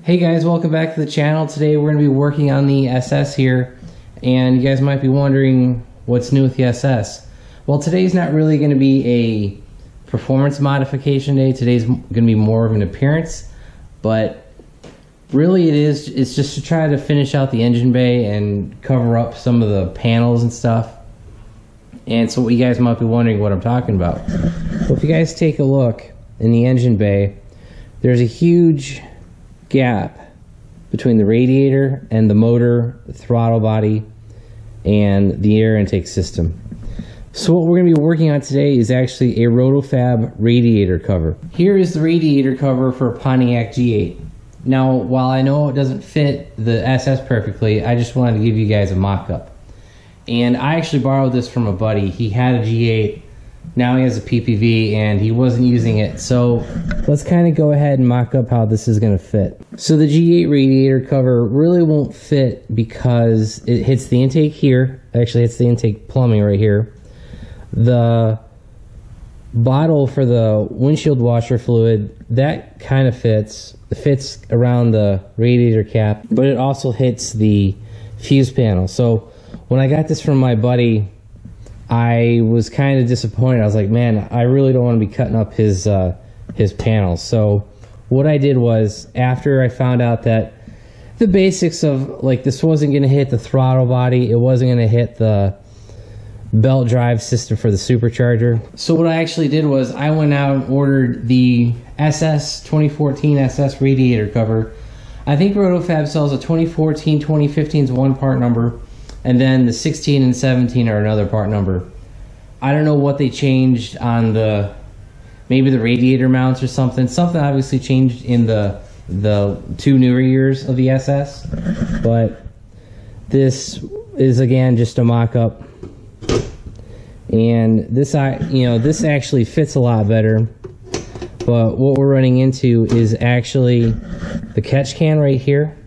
Hey guys, welcome back to the channel. Today we're going to be working on the SS here, and you guys might be wondering what's new with the SS. Well, today's not really going to be a performance modification day. Today's going to be more of an appearance, but really it's just to try to finish out the engine bay and cover up some of the panels and stuff. And so what you guys might be wondering what I'm talking about. Well, if you guys take a look in the engine bay, there's a huge gap between the radiator and the motor, the throttle body, and the air intake system. So what we're going to be working on today is actually a Roto-Fab radiator cover. Here is the radiator cover for a Pontiac G8. Now, while I know it doesn't fit the SS perfectly, I just wanted to give you guys a mock-up. And I actually borrowed this from a buddy. He had a G8, now he has a PPV, and he wasn't using it. So let's kind of go ahead and mock up how this is going to fit. So the G8 radiator cover really won't fit because it hits the intake here. Actually hits the intake plumbing right here. The bottle for the windshield washer fluid, that kind of fits. It fits around the radiator cap, but it also hits the fuse panel. So when I got this from my buddy, I was kind of disappointed. I was like, man, I really don't want to be cutting up his panels. So what I did was, after I found out that the basics of, like, this wasn't going to hit the throttle body, it wasn't going to hit the belt drive system for the supercharger. So what I actually did was I went out and ordered the SS 2014 SS radiator cover. I think Roto-Fab sells a 2014, 2015's one part number, and then the 16 and 17 are another part number. I don't know what they changed on the, maybe the radiator mounts or something. Something obviously changed in the two newer years of the SS, but this is again just a mock-up. And this, this actually fits a lot better. But what we're running into is actually the catch can right here,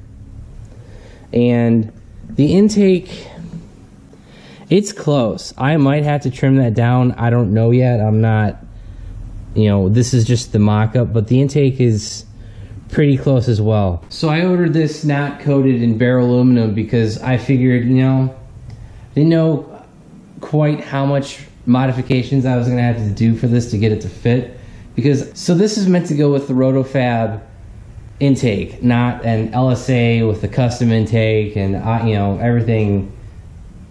and the intake, it's close. I might have to trim that down. I don't know yet. I'm not, this is just the mock-up, but the intake is pretty close as well. So I ordered this not coated in bare aluminum because I figured, didn't know quite how much modifications I was going to have to do for this to get it to fit. So this is meant to go with the Roto-Fab intake, not an LSA with the custom intake and everything.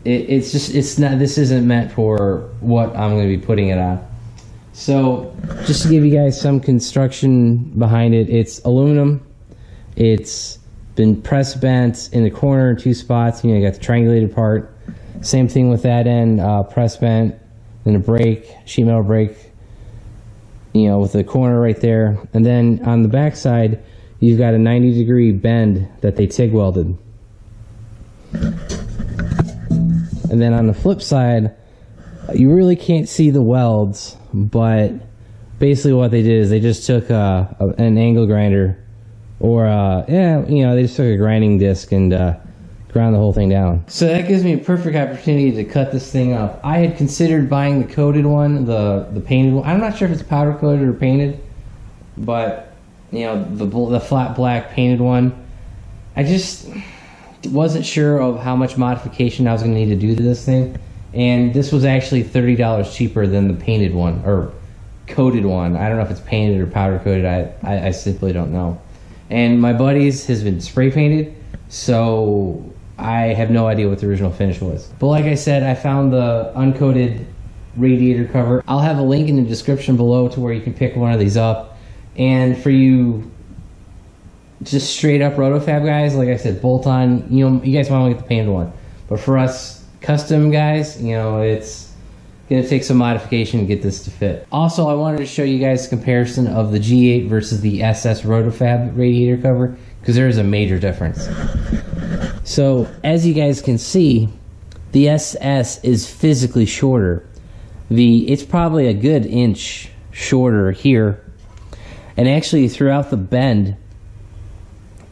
This isn't meant for what I'm going to be putting it on. So just to give you guys some construction behind it, it's aluminum. It's been press bent in the corner in two spots. You got the triangulated part. Same thing with that end, press bent, then a brake, sheet metal brake, with the corner right there. And then on the back side, you've got a 90-degree bend that they TIG welded. And then on the flip side, you really can't see the welds, but basically what they did is they just took an angle grinder, or they just took a grinding disc and ground the whole thing down. So that gives me a perfect opportunity to cut this thing up. I had considered buying the coated one, the painted one. I'm not sure if it's powder coated or painted, but the flat black painted one, I just wasn't sure of how much modification I was going to need to do to this thing. And this was actually $30 cheaper than the painted one, or coated one. I don't know if it's painted or powder coated. I simply don't know. And my buddy's has been spray painted, so I have no idea what the original finish was. But like I said, I found the uncoated radiator cover. I'll have a link in the description below to where you can pick one of these up. And for you just straight up Roto-Fab guys, like I said, bolt on, you guys want to get the painted one. But for us custom guys, it's gonna take some modification to get this to fit. Also, I wanted to show you guys a comparison of the G8 versus the SS Roto-Fab radiator cover, because there is a major difference. So as you guys can see, the SS is physically shorter. It's probably a good inch shorter here, and actually throughout the bend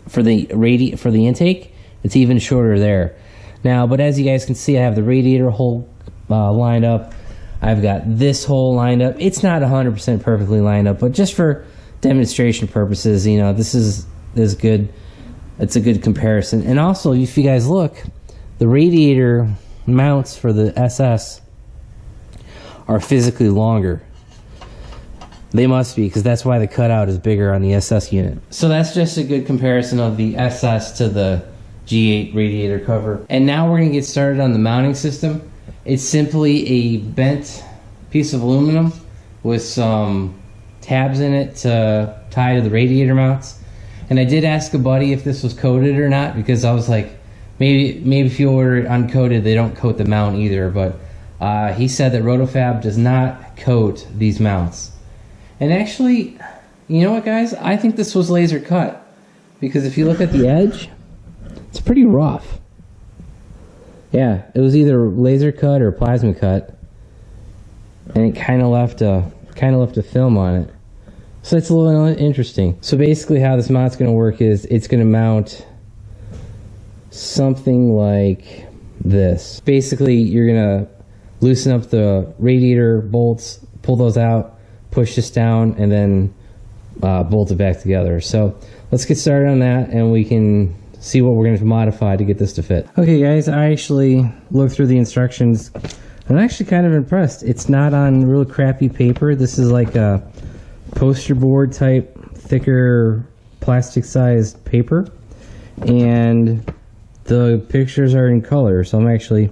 for the intake, it's even shorter there. Now, but as you guys can see, I have the radiator hole lined up. I've got this hole lined up. It's not 100% perfectly lined up, but just for demonstration purposes, this is good. it's a good comparison. And also, if you guys look, the radiator mounts for the SS are physically longer. They must be, because that's why the cutout is bigger on the SS unit. So that's just a good comparison of the SS to the G8 radiator cover. And now we're going to get started on the mounting system. It's simply a bent piece of aluminum with some tabs in it to tie to the radiator mounts. And I did ask a buddy if this was coated or not, because I was like, maybe if you order it uncoated, they don't coat the mount either. But he said that RotoFab does not coat these mounts. And actually, you know what, guys? I think this was laser cut, because if you look at the edge, it's pretty rough. Yeah, it was either laser cut or plasma cut, and it kind of left a film on it. So it's a little interesting. So basically, how this mount's going to work is it's going to mount something like this. Basically, you're going to loosen up the radiator bolts, pull those out, push this down, and then bolt it back together. So let's get started on that, and we can see what we're going to modify to get this to fit. Okay guys, I actually looked through the instructions. I'm actually kind of impressed. It's not on real crappy paper. This is like a poster board type, thicker plastic sized paper, and the pictures are in color, so I'm actually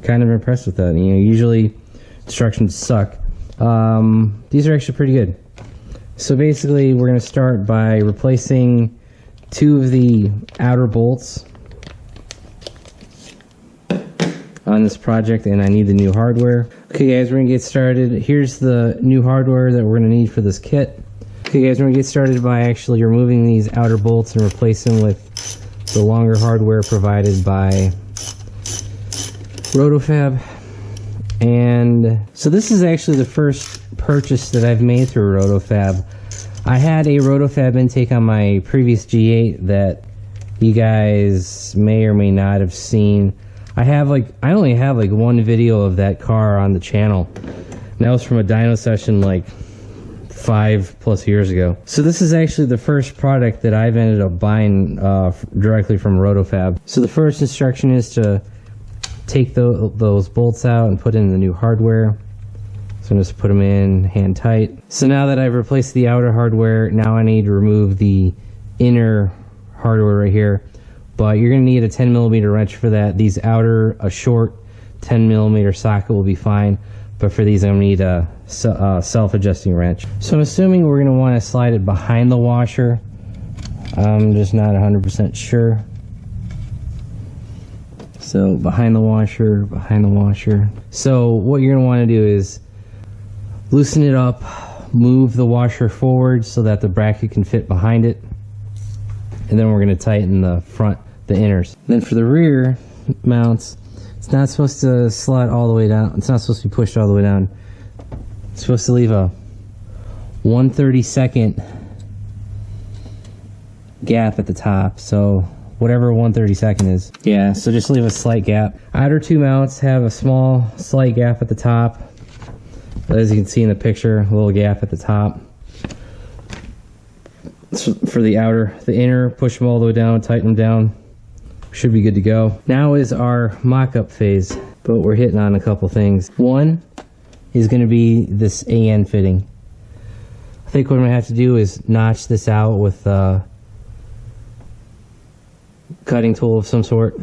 kind of impressed with that. You know, usually instructions suck. These are actually pretty good. So basically, we're going to start by replacing 2 of the outer bolts on this project, and I need the new hardware. Okay guys, we're going to get started. Here's the new hardware that we're going to need for this kit. Okay guys, we're going to get started by actually removing these outer bolts and replace them with the longer hardware provided by RotoFab. And so this is actually the first purchase that I've made through RotoFab. I had a RotoFab intake on my previous G8 that you guys may or may not have seen. I only have like 1 video of that car on the channel. And that was from a dyno session like 5+ years ago. So this is actually the first product that I've ended up buying directly from RotoFab. So the first instruction is to take those bolts out and put in the new hardware. So I'm just put them in hand tight. So now that I've replaced the outer hardware, now I need to remove the inner hardware right here. But you're going to need a 10mm wrench for that. A short 10mm socket will be fine. But for these, I'm going to need a self-adjusting wrench. So I'm assuming we're going to want to slide it behind the washer. I'm just not 100% sure. So behind the washer, behind the washer. So what you're going to want to do is loosen it up, move the washer forward so that the bracket can fit behind it, and then we're going to tighten the front, the inners. Then for the rear mounts, it's not supposed to slide all the way down. It's not supposed to be pushed all the way down. It's supposed to leave a 1/32 gap at the top. So whatever 1/32 is. Yeah, so just leave a slight gap. Outer 2 mounts have a small, slight gap at the top. But as you can see in the picture, a little gap at the top. So for the outer, the inner, push them all the way down, tighten them down. Should be good to go. Now is our mock-up phase, but we're hitting on a couple things. One is going to be this AN fitting. I think what I'm going to have to do is notch this out with a cutting tool of some sort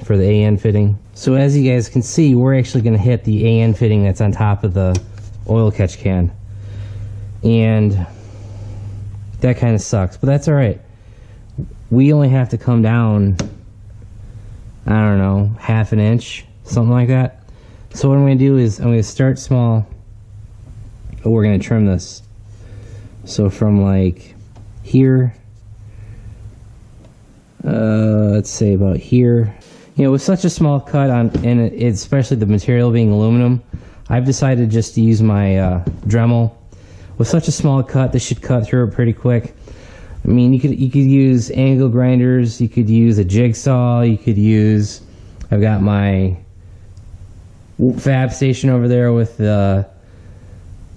for the AN fitting. So as you guys can see, we're actually going to hit the AN fitting that's on top of the oil catch can, and that kind of sucks, but that's all right. We only have to come down, I don't know, 1/2 inch, something like that. So what I'm going to do is I'm going to start small, but we're going to trim this. So from like here, let's say about here. You know, with such a small cut on, and especially the material being aluminum, I've decided just to use my Dremel. With such a small cut, this should cut through it pretty quick. I mean, you could use angle grinders, you could use a jigsaw, you could use, I've got my fab station over there with the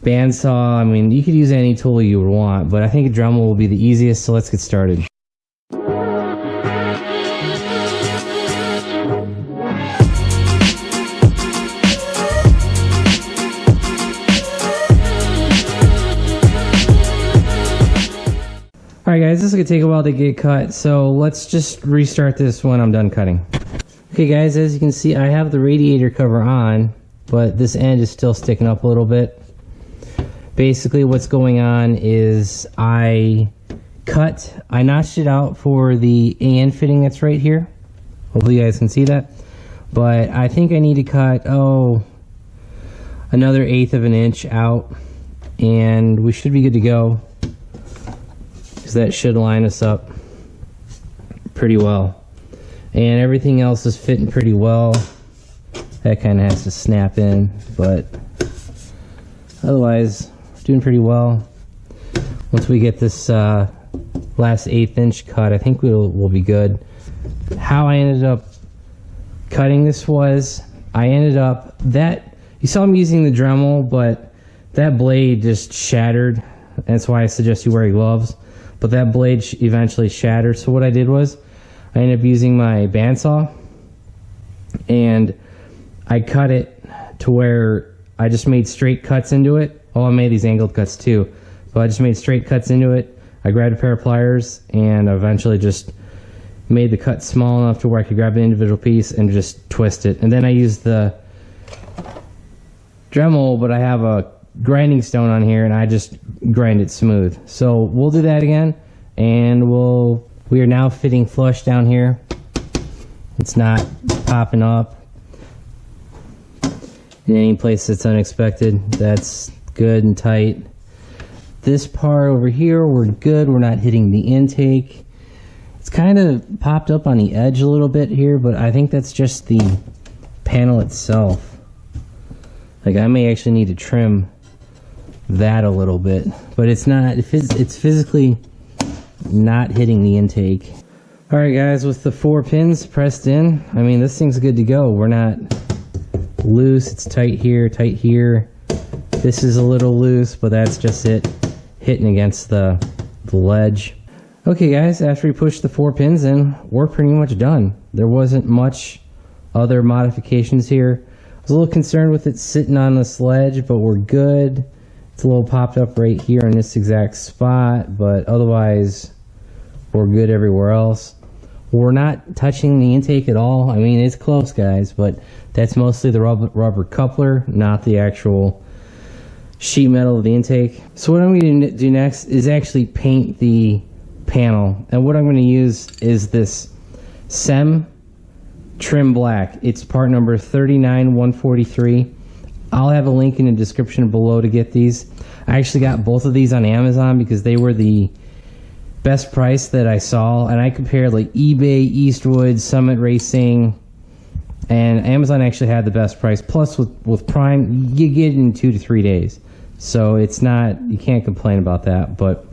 bandsaw. I mean, you could use any tool you would want, but I think a Dremel will be the easiest, so let's get started. Alright guys, this is going to take a while to get cut, so let's just restart this when I'm done cutting. Okay guys, as you can see, I have the radiator cover on, but this end is still sticking up a little bit. Basically what's going on is I notched it out for the AN fitting that's right here. Hopefully you guys can see that. But I think I need to cut, another 1/8 of an inch out, and we should be good to go. Because that should line us up pretty well. And everything else is fitting pretty well. That kind of has to snap in, but otherwise, we're doing pretty well. Once we get this last 1/8 inch cut, I think we'll be good. How I ended up cutting this was, you saw me using the Dremel, but that blade just shattered. That's why I suggest you wear gloves. But that blade eventually shattered. So what I did was, I ended up using my bandsaw, and I cut it to where I just made straight cuts into it. Oh, I made these angled cuts too, but I just made straight cuts into it. I grabbed a pair of pliers and eventually just made the cut small enough to where I could grab an individual piece and just twist it. And then I used the Dremel, but I have a grinding stone on here and I just grind it smooth. So we'll do that again, and we are now fitting flush down here. It's not popping up in any place that's unexpected. That's good and tight. This part over here, we're good. We're not hitting the intake. It's kind of popped up on the edge a little bit here, but I think that's just the panel itself. Like, I may actually need to trim that a little bit, but it's not, it's physically not hitting the intake. Alright guys, with the 4 pins pressed in, I mean, this thing's good to go. We're not loose. It's tight here, tight here. This is a little loose, but that's just it hitting against the ledge. Okay guys, after we pushed the 4 pins in, we're pretty much done. There wasn't much other modifications here. I was a little concerned with it sitting on the sledge, but we're good. It's a little popped up right here in this exact spot, but otherwise we're good everywhere else. We're not touching the intake at all. I mean, it's close guys, but that's mostly the rubber coupler, not the actual sheet metal of the intake. So what I'm going to do next is actually paint the panel, and what I'm going to use is this SEM trim black. It's part number 39143. I'll have a link in the description below to get these. I actually got both of these on Amazon because they were the best price that I saw, and I compared like eBay, Eastwood, Summit Racing, and Amazon actually had the best price. Plus with Prime, you get it in 2 to 3 days. So it's not, you can't complain about that, but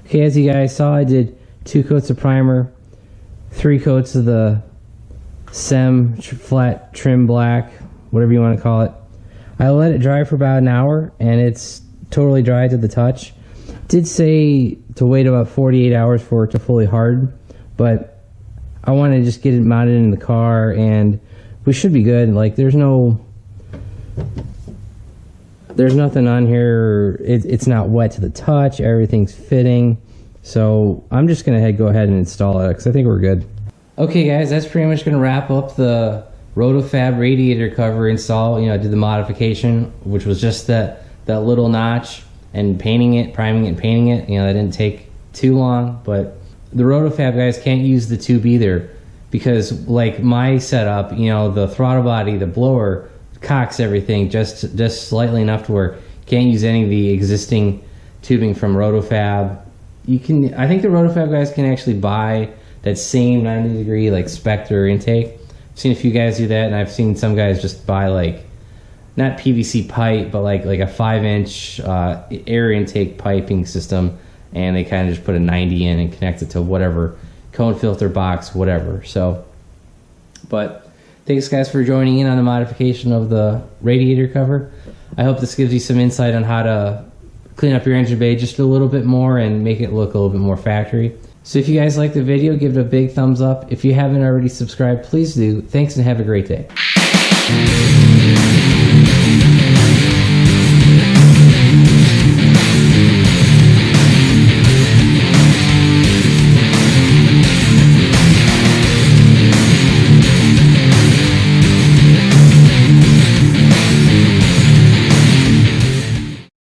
okay, as you guys saw, I did 2 coats of primer, 3 coats of the SEM flat trim black, whatever you want to call it. I let it dry for about an hour, and it's totally dry to the touch. Did say to wait about 48 hours for it to fully harden, but I want to just get it mounted in the car, and we should be good. Like, there's nothing on here. It's not wet to the touch. Everything's fitting. So I'm just going to go ahead and install it because I think we're good. Okay guys, that's pretty much going to wrap up the Roto-Fab Radiator cover install. You know, I did the modification, which was just that little notch and painting it, priming it and painting it. You know, that didn't take too long, but the Roto-Fab guys can't use the tube either because, like my setup, you know, the throttle body, the blower cocks everything just slightly enough to where you can't use any of the existing tubing from Roto-Fab. You can, I think the Roto-Fab guys can actually buy that same 90-degree like Spectre intake. I've seen a few guys do that, and I've seen some guys just buy like, not PVC pipe, but like a 5-inch air intake piping system, and they kind of just put a 90 in and connect it to whatever cone filter box, whatever. So But thanks guys for joining in on the modification of the radiator cover. I hope this gives you some insight on how to clean up your engine bay just a little bit more and make it look a little bit more factory. So if you guys like the video, give it a big thumbs up. If you haven't already subscribed, please do. Thanks and have a great day.